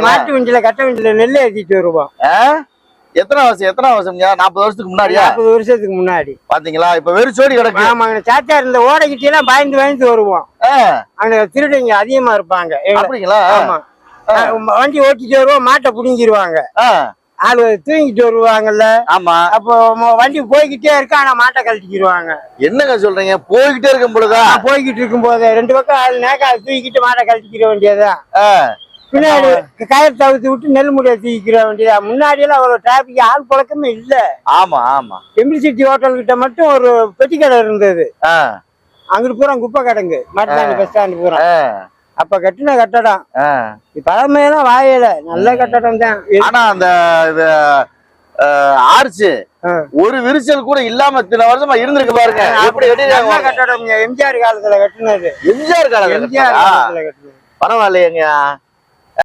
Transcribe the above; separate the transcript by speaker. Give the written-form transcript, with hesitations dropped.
Speaker 1: மாட்டு வண்டியில கட்ட வண்டியில நெல் ஏற்றிட்டு வருவோம்.
Speaker 2: எத்தனை வருஷம்ங்க? 40 வருஷத்துக்கு முன்னாடியா?
Speaker 1: 40 வருஷத்துக்கு முன்னாடி.
Speaker 2: பாத்தீங்களா? இப்ப வெறிச்சோடி கிடக்கு.
Speaker 1: ஆமாங்க, சாச்சா இந்த ஓடைக்கிட்ட எல்லாம் பயந்து வருவோம். அங்க திருடங்க அதிகமா இருப்பாங்க.
Speaker 2: அப்படிங்களா?
Speaker 1: ஆமா, வண்டி ஓட்டிட்டு வருவோம், மாட்டை புடிங்கிருவாங்க. ஆளு தூங்கிட்டு வருவாங்கல்ல.
Speaker 2: ஆமா.
Speaker 1: அப்போ வண்டி போய்கிட்டே இருக்கு, ஆனா மாட்டை கழட்டிக்கிடுவாங்க.
Speaker 2: என்னங்க சொல்றீங்க? போய்கிட்டே இருக்கும் பொழுதா?
Speaker 1: போய்கிட்டு இருக்கும் போது 2 பக்கம் ஆள் நேக்கா தூக்கிட்டு மாட்டை கழட்டிக்கிற வேண்டியதான். பின்னாடி கயிறு தவிர்த்து விட்டு நெல் முடிய தூக்கிக்கிற வேண்டியதா. முன்னாடி எல்லாம் அவ்வளவு டிராபிக், ஆள் பழக்கமே இல்ல.
Speaker 2: ஆமா ஆமா.
Speaker 1: எம்பிசிட்டி ஹோட்டல் கிட்ட மட்டும் ஒரு பெட்டி கடை இருந்தது. அங்கிட்டு பூரா குப்பை கிடங்கு, மாட்டுத்தாண்டி பஸ் ஸ்டாண்டு பூரா. அப்ப கட்டின கட்டடம் பழமையெல்லாம் வாயல, நல்ல கட்டடம் தான்.
Speaker 2: ஆனா அந்த ஆர்ச்சு ஒரு விரிசல் கூட இல்லாம இத்தனை வருஷமா இருந்திருக்கு பாருங்க. எப்படி
Speaker 1: கட்டடம் எம்ஜிஆர் காலத்துல கட்டினது.
Speaker 2: எம்ஜிஆர் காலத்துல கட்டினது. பரவாயில்லையங்க.